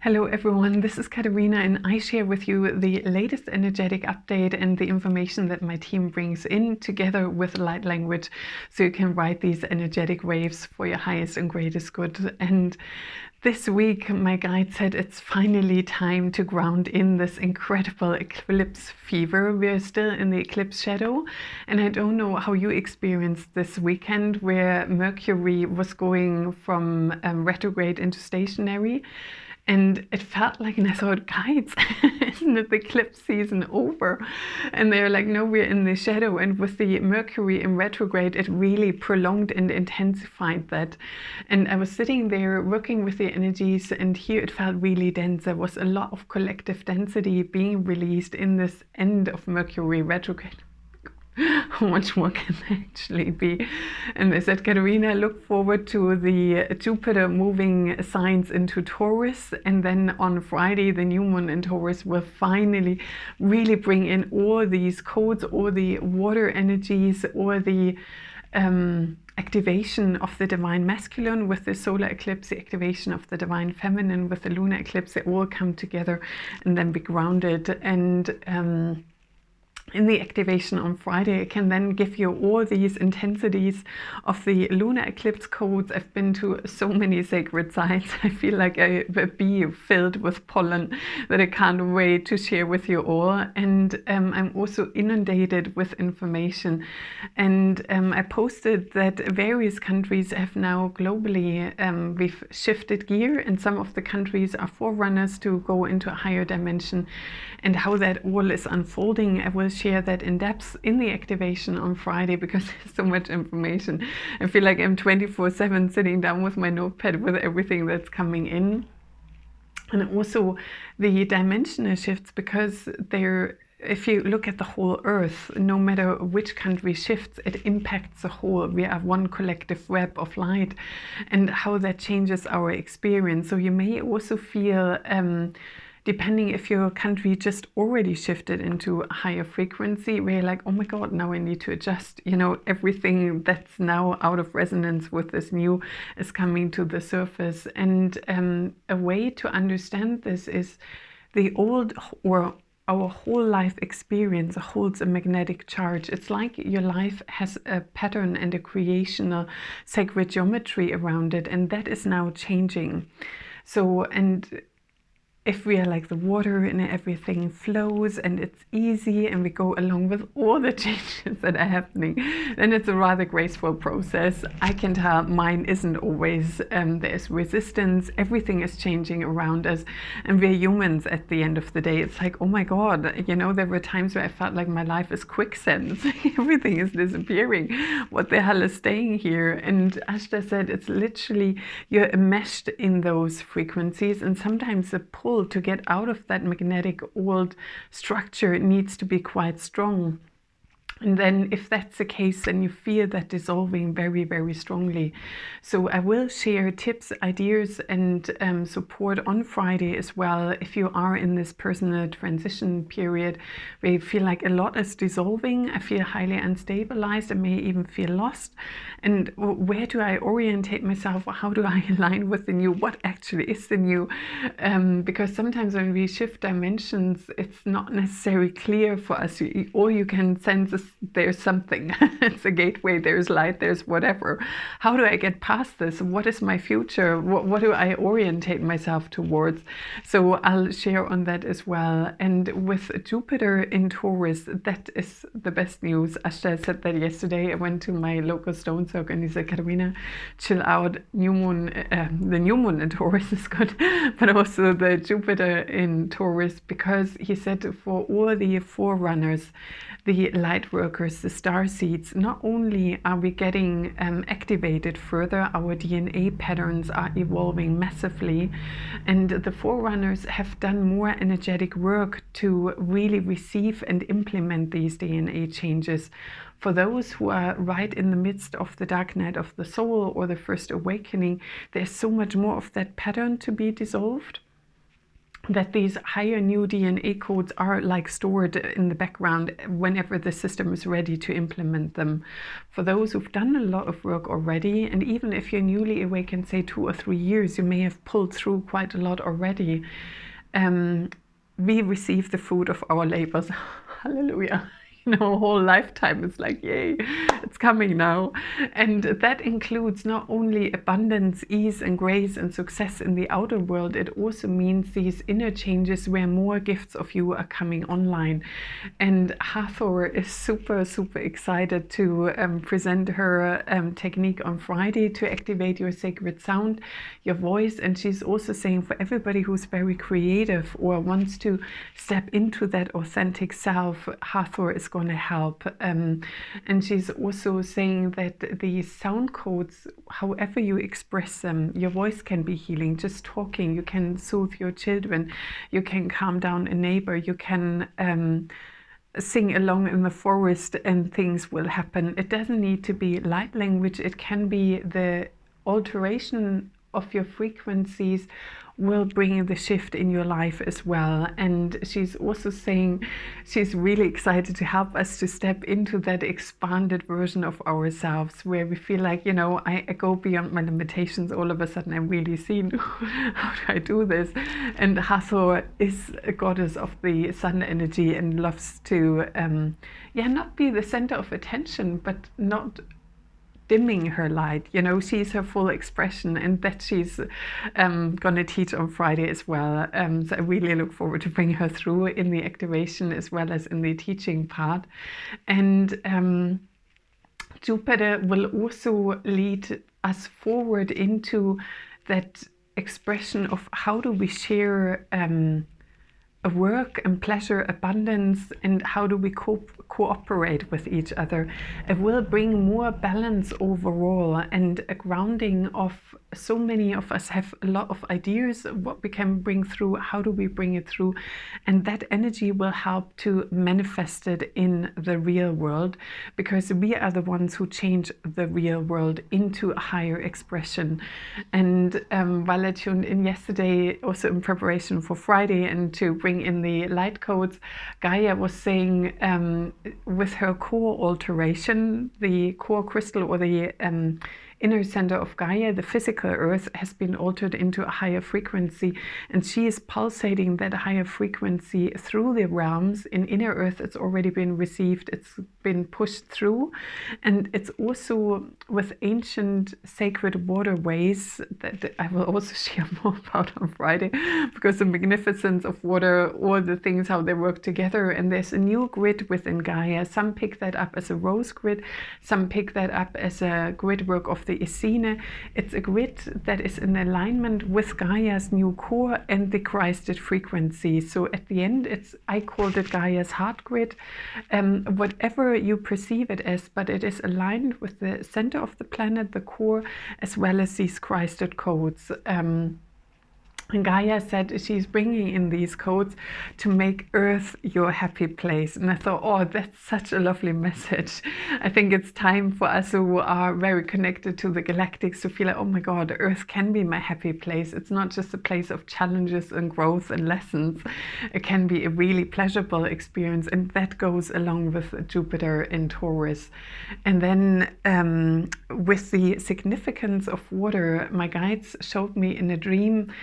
Hello everyone, this is Katerina and I share with you the latest energetic update and the information that my team brings in together with light language so you can ride these energetic waves for your highest and greatest good. And this week my guide said it's finally time to ground in this incredible eclipse fever. We're still in the eclipse shadow, and I don't know how you experienced this weekend where Mercury was going from retrograde into stationary. And it felt like, and I thought, guys, isn't it the eclipse season over? And they're like, no, we're in the shadow. And with the Mercury in retrograde, it really prolonged and intensified that. And I was sitting there working with the energies, and here it felt really dense. There was a lot of collective density being released in this end of Mercury retrograde. How much more can there actually be? And they said, Katerina, look forward to the Jupiter moving signs into Taurus, and then on Friday the new moon in Taurus will finally really bring in all these codes, all the water energies, or the activation of the divine masculine with the solar eclipse, the activation of the divine feminine with the lunar eclipse. They all come together and then be grounded. And in the activation on Friday, it can then give you all these intensities of the lunar eclipse codes. I've been to so many sacred sites. I feel like a bee filled with pollen that I can't wait to share with you all. And I'm also inundated with information. And I posted that various countries have now globally, we've shifted gear, and some of the countries are forerunners to go into a higher dimension, and how that all is unfolding. I will share that in depth in the activation on Friday, because there's so much information. I feel like I'm 24/7 sitting down with my notepad with everything that's coming in. And also the dimensional shifts, because if you look at the whole Earth, no matter which country shifts, it impacts the whole. We are one collective web of light, and how that changes our experience. So you may also feel depending if your country just already shifted into a higher frequency, where you're like, oh my God, now I need to adjust. You know, everything that's now out of resonance with this new is coming to the surface. And a way to understand this is the old, or our whole life experience holds a magnetic charge. It's like your life has a pattern and a creational sacred geometry around it, and that is now changing. So, and if we are like the water and everything flows and it's easy and we go along with all the changes that are happening, then it's a rather graceful process. I can tell mine isn't always. There's resistance. Everything is changing around us, and we're humans at the end of the day. It's like, oh my God, you know, there were times where I felt like my life is quicksand. Everything is disappearing. What the hell is staying here? And Ashta said, it's literally, you're enmeshed in those frequencies, and sometimes the pull to get out of that magnetic old structure needs to be quite strong. And then if that's the case, then you feel that dissolving very, very strongly. So I will share tips, ideas, and support on Friday as well. If you are in this personal transition period where you feel like a lot is dissolving, I feel highly unstabilized, I may even feel lost. And where do I orientate myself? How do I align with the new? What actually is the new? Because sometimes when we shift dimensions, it's not necessarily clear for us. All you can sense is there's something. It's a gateway, there's light, there's whatever. How do I get past this? What is my future? What do I orientate myself towards? So I'll share on that as well. And with Jupiter in Taurus, that is the best news. Ashta said that yesterday. I went to my local stone circle and he said, Katerina, chill out. New moon, the new moon in Taurus is good, but also the Jupiter in Taurus, because he said for all the forerunners, the light workers, the star seeds, not only are we getting activated further, our DNA patterns are evolving massively, and the forerunners have done more energetic work to really receive and implement these DNA changes. For those who are right in the midst of the dark night of the soul or the first awakening, there's so much more of that pattern to be dissolved. that these higher new DNA codes are like stored in the background whenever the system is ready to implement them. For those who've done a lot of work already, and even if you're newly awakened, say 2 or 3 years, you may have pulled through quite a lot already. We receive the fruit of our labors. Hallelujah. A whole lifetime is like, yay, it's coming now. And that includes not only abundance, ease and grace and success in the outer world, it also means these inner changes where more gifts of you are coming online. And Hathor is super, super excited to present her technique on Friday to activate your sacred sound, your voice. And she's also saying for everybody who's very creative or wants to step into that authentic self, Hathor is going to help. And she's also saying that the sound codes, however you express them, your voice can be healing. Just talking, you can soothe your children, you can calm down a neighbor, you can sing along in the forest and things will happen. It doesn't need to be light language, it can be the alteration of your frequencies will bring the shift in your life as well. And she's also saying she's really excited to help us to step into that expanded version of ourselves where we feel like, I go beyond my limitations. All of a sudden I'm really seeing how do I do this? And Hathor is a goddess of the sun energy and loves to not be the center of attention, but not dimming her light. She's her full expression, and that she's going to teach on Friday as well. So I really look forward to bring her through in the activation as well as in the teaching part. And Jupiter will also lead us forward into that expression of how do we share work and pleasure, abundance, and how do we cooperate with each other. It will bring more balance overall and a grounding of so many of us have a lot of ideas of what we can bring through, how do we bring it through, and that energy will help to manifest it in the real world, because we are the ones who change the real world into a higher expression. And while I tuned in yesterday, also in preparation for Friday and to bring in the light codes, Gaia was saying with her core alteration, the core crystal or the inner center of Gaia, the physical earth, has been altered into a higher frequency, and she is pulsating that higher frequency through the realms. In inner earth it's already been received, it's been pushed through, and it's also with ancient sacred waterways that I will also share more about on Friday, because the magnificence of water, all the things, how they work together. And there's a new grid within Gaia. Some pick that up as a rose grid, some pick that up as a grid work of the Esene. It's a grid that is in alignment with Gaia's new core and the Christed frequency. So at the end, I called it Gaia's heart grid, whatever you perceive it as, but it is aligned with the center of the planet, the core, as well as these Christed codes. And Gaia said she's bringing in these codes to make Earth your happy place. And I thought, oh, that's such a lovely message. I think it's time for us who are very connected to the galactics to feel like, oh my God, Earth can be my happy place. It's not just a place of challenges and growth and lessons. It can be a really pleasurable experience. And that goes along with Jupiter in Taurus. And then with the significance of water, my guides showed me in a dream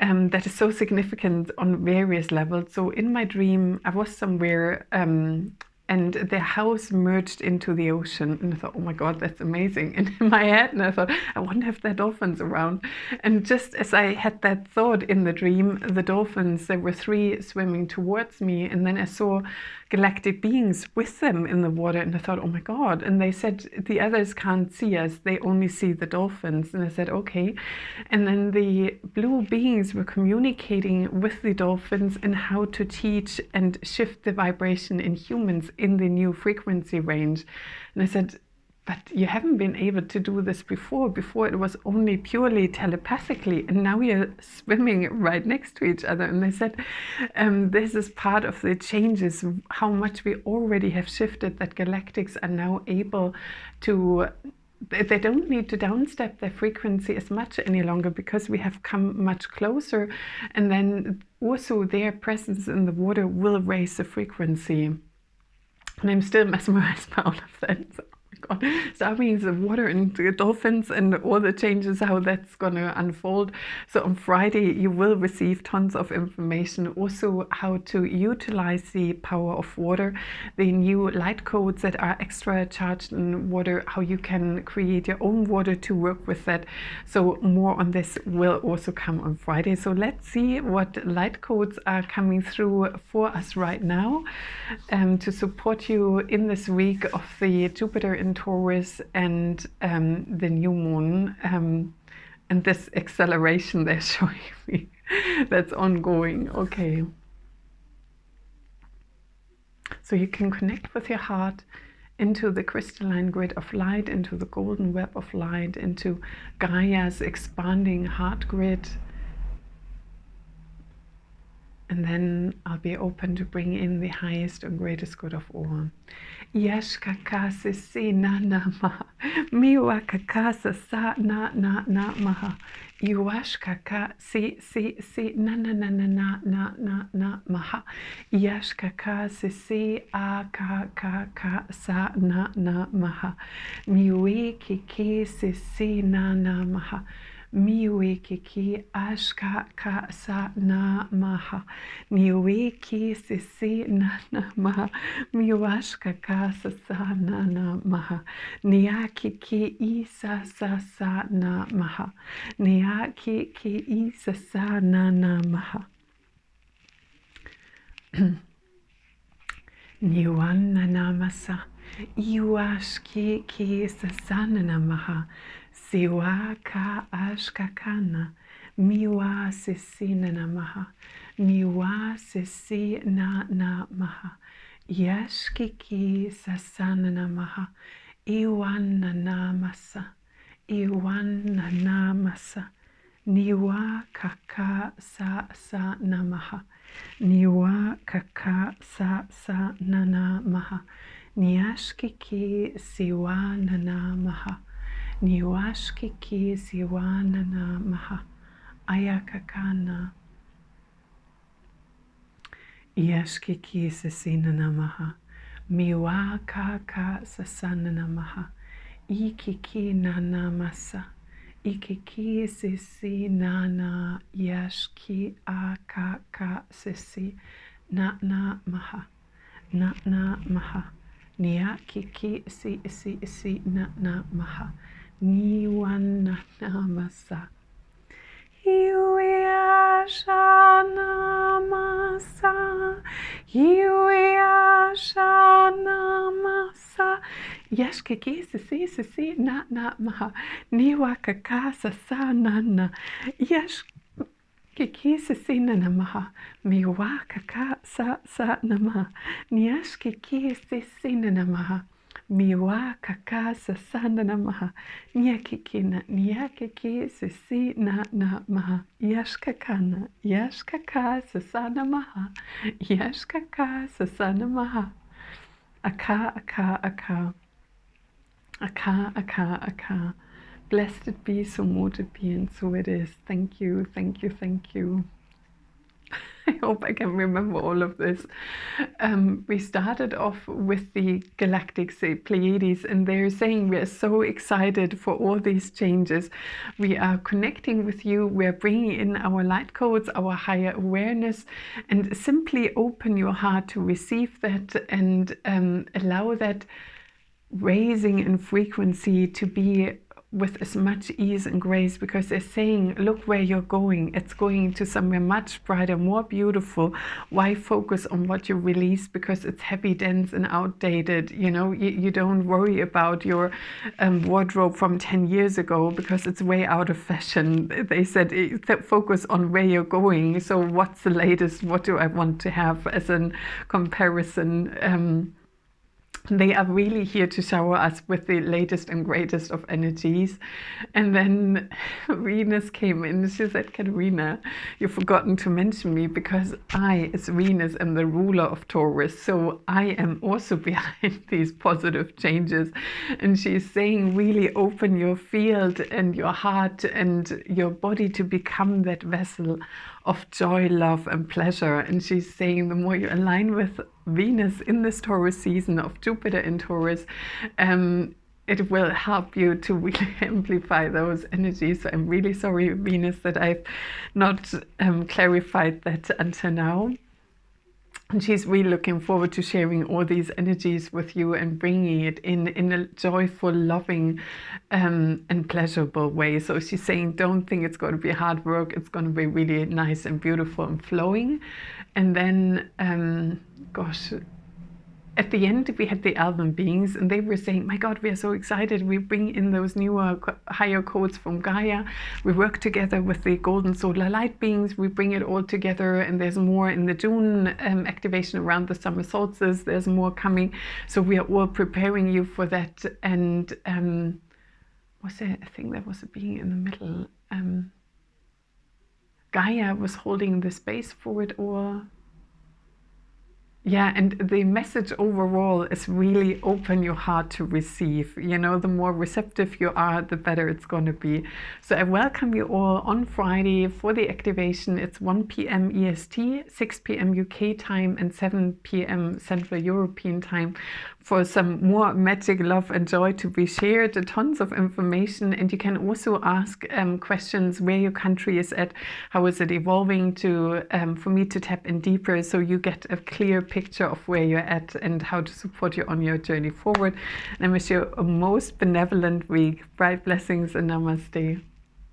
that is so significant on various levels. So in my dream, I was somewhere and the house merged into the ocean. And I thought, oh my God, that's amazing. And in my head, and I thought, I wonder if there are dolphins around. And just as I had that thought in the dream, the dolphins, there were 3 swimming towards me. And then I saw galactic beings with them in the water. And I thought, oh my God. And they said, the others can't see us. They only see the dolphins. And I said, okay. And then the blue beings were communicating with the dolphins and how to teach and shift the vibration in humans in the new frequency range. And I said, but you haven't been able to do this before. Before it was only purely telepathically, and now you're swimming right next to each other. And they said, this is part of the changes, how much we already have shifted, that galactics are now able to they don't need to downstep their frequency as much any longer, because we have come much closer, and then also their presence in the water will raise the frequency. And I'm still mesmerized by all of that. So, oh my God. So that means the water and the dolphins and all the changes, how that's going to unfold. So on Friday, you will receive tons of information, also how to utilize the power of water, the new light codes that are extra charged in water, how you can create your own water to work with that. So more on this will also come on Friday. So let's see what light codes are coming through for us right now, to support you in this week of the Jupiter in Taurus and the new moon, and this acceleration they're showing me that's ongoing. Okay, so you can connect with your heart into the crystalline grid of light, into the golden web of light, into Gaia's expanding heart grid. And then I'll be open to bring in the highest and greatest good of all. Yash kakasa si na na maha. Miwa kakasa sa na na na maha. Yuash kaka si na na na na na na na na maha. Yash kakasa si a ka sa na na maha. Miwe kiki si na na maha. Miwe kiki ashka ka sa na maha. Miwe ki si na na maha. Miwashka ka sa na na maha. Niaki ki isa sa na maha. Niaki ki isa sa na na maha. Niwana namasa. Iwashki ki sa na maha. Siwa ka ashkakana, miwa sisi na maha, miwa sisi na maha, yashkiki sasana na maha, iwan na namasa, niwa kaka sa na maha, niwa kaka sa na maha, niyashkiki siwa na maha. Niwashki ki siwana na maha ayakakana. Yashki ki sasina na maha. Miwa kaka sasana na maha. Ikiki na masa. Ikiki sisi na yashki akaka sisi na maha. Na maha. Niakiki si na maha. Niwana namasa. Iwiasha namasa. Iwiasha namasa. Yashkiki si na maha. Niwa kakasa sa na. Yashkiki si na maha. Miwa kakasa sa na maha. Nyashkiki si na maha. Miwa kakasa sana na maha. Nyakikina, nyakiki sisi na maha. Yashkakana, yashkaka sasana maha. Yashkaka sasana maha. Aka. Blessed it be, so mote it be, and so it is. Thank you. I hope I can remember all of this. We started off with the Galactic Pleiades, and they're saying we are so excited for all these changes. We are connecting with you, we're bringing in our light codes, our higher awareness, and simply open your heart to receive that and allow that raising in frequency to be with as much ease and grace, because they're saying, look where you're going. It's going to somewhere much brighter, more beautiful. Why focus on what you release? Because it's heavy, dense, and outdated. You know, you don't worry about your wardrobe from 10 years ago because it's way out of fashion. They said focus on where you're going. So what's the latest? What do I want to have as a comparison? They are really here to shower us with the latest and greatest of energies. And then Venus came in. She said, Katerina, you've forgotten to mention me, because I, as Venus, am the ruler of Taurus. So I am also behind these positive changes. And she's saying, really open your field and your heart and your body to become that vessel of joy, love, and pleasure. And she's saying, the more you align with Venus in this Taurus season of Jupiter in Taurus, it will help you to really amplify those energies. So I'm really sorry, Venus, that I've not clarified that until now. And she's really looking forward to sharing all these energies with you and bringing it in a joyful, loving, and pleasurable way. So she's saying, don't think it's going to be hard work. It's going to be really nice and beautiful and flowing. And then, gosh, at the end, we had the Alban beings, and they were saying, my God, we are so excited. We bring in those newer, higher codes from Gaia. We work together with the golden solar light beings. We bring it all together, and there's more in the June activation around the summer solstice. There's more coming. So we are all preparing you for that. And was there, I think there was a being in the middle. Gaia was holding the space for it all. Yeah, and the message overall is really open your heart to receive. You know, the more receptive you are, the better it's going to be. So I welcome you all on Friday for the activation. It's 1 p.m. EST, 6 p.m. UK time, and 7 p.m. Central European time for some more magic, love, and joy to be shared. Tons of information, and you can also ask questions where your country is at, how is it evolving, to for me to tap in deeper, so you get a clear picture of where you're at and how to support you on your journey forward. And I wish you a most benevolent week. Bright blessings and namaste.